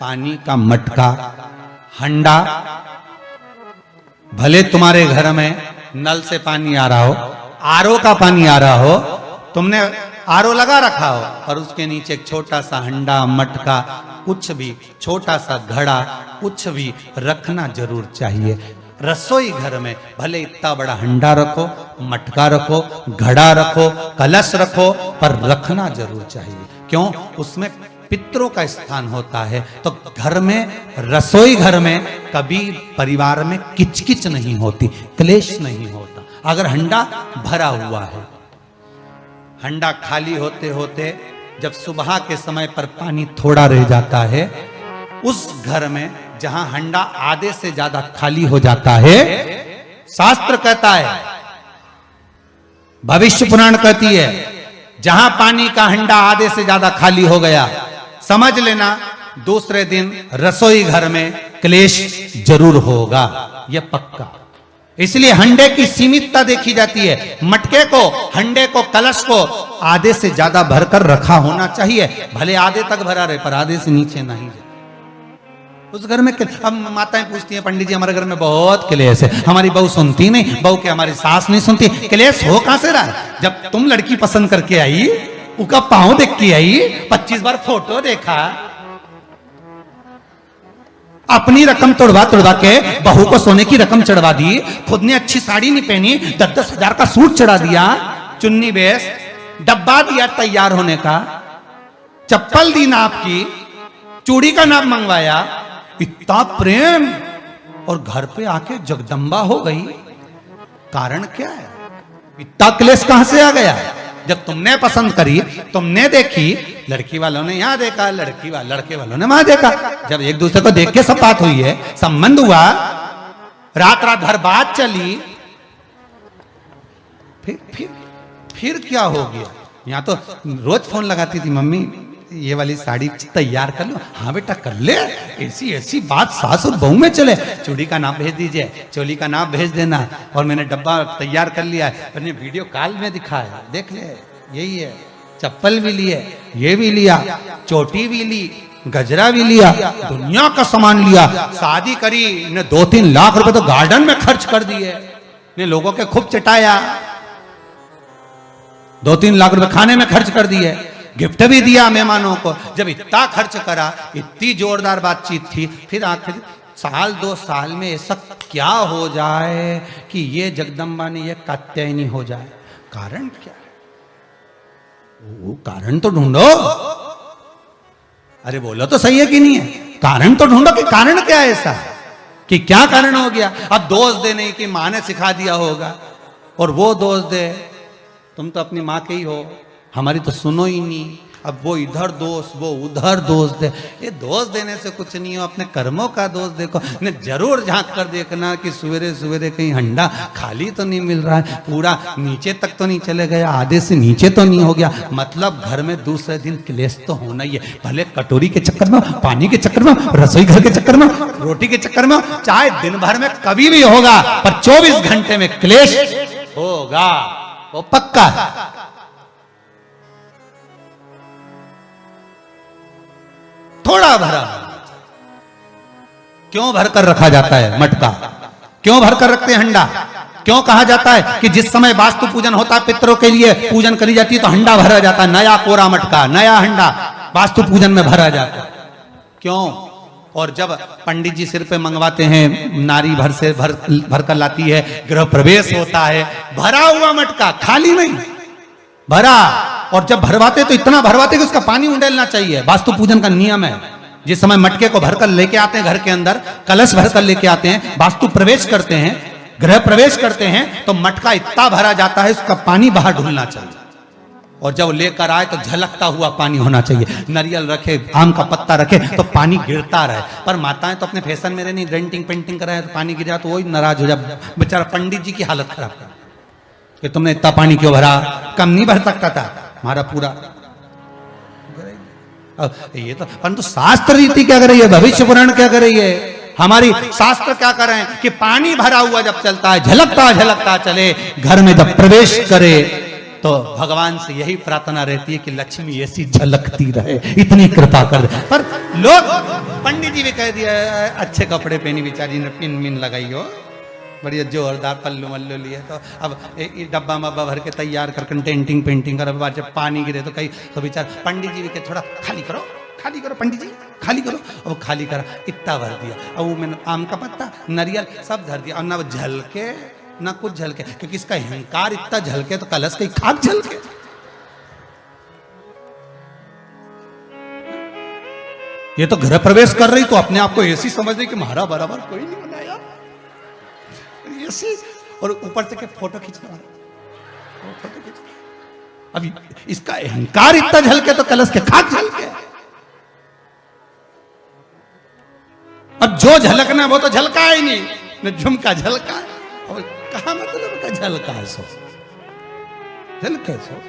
पानी का मटका, हंडा, भले तुम्हारे घर में नल से पानी आ रहा हो, आरओ का पानी आ रहा हो, तुमने आरओ लगा रखा हो, और उसके नीचे एक छोटा सा हंडा, मटका, कुछ भी, छोटा सा घड़ा, कुछ भी रखना जरूर चाहिए। रसोई घर में भले इतना बड़ा हंडा रखो, मटका रखो, घड़ा रखो, कलश रखो, पर रखना जरूर चाहिए। क्यों? उसमें पितरों का स्थान होता है। तो घर में, रसोई घर में कभी परिवार में किचकिच नहीं होती, क्लेश नहीं होता। अगर हंडा भरा हुआ है, हंडा खाली होते होते जब सुबह के समय पर पानी थोड़ा रह जाता है, उस घर में जहां हंडा आधे से ज्यादा खाली हो जाता है, शास्त्र कहता है, भविष्य पुराण कहती है, जहां पानी का हंडा आधे से ज्यादा खाली हो गया, समझ लेना दूसरे दिन रसोई घर में क्लेश जरूर होगा, यह पक्का। इसलिए हंडे की सीमितता देखी जाती है। मटके को, हंडे को, कलश को आधे से ज्यादा भरकर रखा होना चाहिए। भले आधे तक भरा रहे, पर आधे से नीचे नहीं जाए। उस घर में अब माताएं पूछती हैं, पंडित जी हमारे घर में बहुत क्लेश है, हमारी बहू सुनती नहीं, बहू के हमारी सास नहीं सुनती। क्लेश हो कहां से रहा है? जब तुम लड़की पसंद करके आई, उसका पांव देख के आई, 25 बार फोटो देखा, अपनी रकम तोड़वा तोड़वा के बहू को सोने की रकम चढ़वा दी, खुद ने अच्छी साड़ी नहीं पहनी, 10-10 हजार का सूट चढ़ा दिया, चुन्नी बेस, डब्बा दिया तैयार होने का, चप्पल दी नाप की, चूड़ी का नाप मंगवाया, इतना प्रेम, और घर पे आके जगदम्बा हो गई। कारण क्या है? इतना क्लेश कहां से आ गया? जब तुमने पसंद करी, तुमने देखी, लड़की वालों ने यहां देखा, लड़के वालों ने वहां देखा, जब एक दूसरे को देख के सब बात हुई है, संबंध हुआ, रात भर बात चली, फिर क्या हो गया? यहां तो रोज फोन लगाती थी, मम्मी ये वाली साड़ी तैयार कर लो। हाँ बेटा कर ले, ऐसी बात सास और बहू में चले। चूड़ी का नाप भेज दीजिए, चोली का नाप भेज देना, और मैंने डब्बा तैयार कर लिया है, मैंने वीडियो कॉल में दिखाया, देख ले, यही है। चप्पल भी लिए, ये भी लिया, चोटी भी ली, गजरा भी लिया, दुनिया का सामान लिया, शादी करी ने 2-3 लाख रुपए तो गार्डन में खर्च कर दिए, ने लोगों के खूब चटाया, 2-3 लाख रुपए खाने में खर्च कर दिए, गिफ्ट भी दिया मेहमानों को। जब इतना खर्च करा, इतनी जोरदार बातचीत थी, फिर आखिर 1-2 साल में ऐसा क्या हो जाए कि ये जगदम्बा ने ये कात्यायनी हो जाए? कारण क्या है? वो कारण तो ढूंढो। अरे बोलो तो सही है कि नहीं है? कारण तो ढूंढो कि कारण क्या है ऐसा, कि क्या कारण हो गया? अब दोष दे नहीं कि माँ ने सिखा दिया होगा, और वो दोष दे, तुम तो अपनी माँ के ही हो, हमारी तो सुनो ही नहीं। अब वो इधर दोष, वो उधर दोष दे। ये दोष देने से कुछ नहीं हो, अपने कर्मों का दोष देखो। ने जरूर झांक कर देखना कि सवेरे सवेरे कहीं हंडा खाली तो नहीं मिल रहा है, पूरा नीचे तक तो नहीं चले गया, आधे से नीचे तो नहीं हो गया। मतलब घर में दूसरे दिन क्लेश तो होना ही है, भले कटोरी के चक्कर में, पानी के चक्कर में, रसोई घर के चक्कर में, रोटी के चक्कर में, चाहे दिन भर में कभी भी होगा, पर 24 घंटे में क्लेश होगा, वो पक्का है। थोड़ा भरा। क्यों भरकर रखा जाता है मटका? क्यों भरकर रखते हैं हंडा? क्यों कहा जाता है कि जिस समय वास्तु पूजन होता है, पितरों के लिए पूजन करी जाती है, तो हंडा भरा जाता है, नया कोरा मटका, नया हंडा वास्तु पूजन में भरा जाता है। क्यों? और जब पंडित जी सिर पे मंगवाते हैं, नारी भर कर लाती है, गृह प्रवेश होता है, भरा हुआ मटका, खाली नहीं, भरा। और जब भरवाते तो इतना भरवाते कि उसका पानी उंडेलना चाहिए, वास्तु पूजन का नियम है। जिस समय मटके को भरकर लेके आते हैं घर के अंदर, कलश भरकर लेके आते हैं, वास्तु प्रवेश करते हैं, गृह प्रवेश करते हैं, तो मटका इतना भरा जाता है, उसका पानी बाहर ढुलना चाहिए। और जब लेकर आए तो झलकता हुआ पानी होना चाहिए। नारियल रखे, आम का पत्ता रखे तो पानी गिरता रहे। पर माताएं तो अपने फैशन में नहीं, डेंटिंग पेंटिंग कराए तो पानी गिर जाए तो वही नाराज हो जाए। बेचारा पंडित जी की हालत खराब कर कि तुमने इतना पानी क्यों भरा, कम नहीं भर सकता था हमारा पूरा। ये तो परंतु शास्त्र रीति क्या कर रही है, भविष्य पुराण क्या कर रही है, हमारी शास्त्र क्या कर रहे हैं कि पानी भरा हुआ जब चलता है, झलकता झलकता चले, घर में जब प्रवेश करे तो भगवान से यही प्रार्थना रहती है कि लक्ष्मी ऐसी झलकती रहे, इतनी कृपा कर दे। पर लोग, पंडित जी भी कह दिया अच्छे कपड़े पहनी बेचारी ने, पिन मिन लगाई हो, बढ़िया जोरदार पल्लू मल्लू लिए, तो अब डब्बा मब्बा भर के तैयार कर टेंटिंग पेंटिंग कर, बाद जब पानी गिरे तो कहीं तो बेचार पंडित जी भी कहे थोड़ा खाली करो पंडित जी खाली करो। अब खाली करा, इतना भर दिया, अब वो मैंने आम का पत्ता नारियल सब धर दिया, और ना वो झलके ना कुछ झलके, क्योंकि इसका अहंकार इतना झलके तो कलश की खाक झलके। ये तो गृह प्रवेश कर रही तो अपने आप को ऐसी समझ रही कि हमारा बराबर कोई नहीं बनाया ऐसी, और ऊपर से के फोटो खींचना, फोटो खींचना। अभी इसका अहंकार इतना झलके तो कलश के खाक झलके। अब जो झलकना वो तो झलका ही नहीं, न झुमका झलका, और कहा मतलब का झलका है सो झलके सो।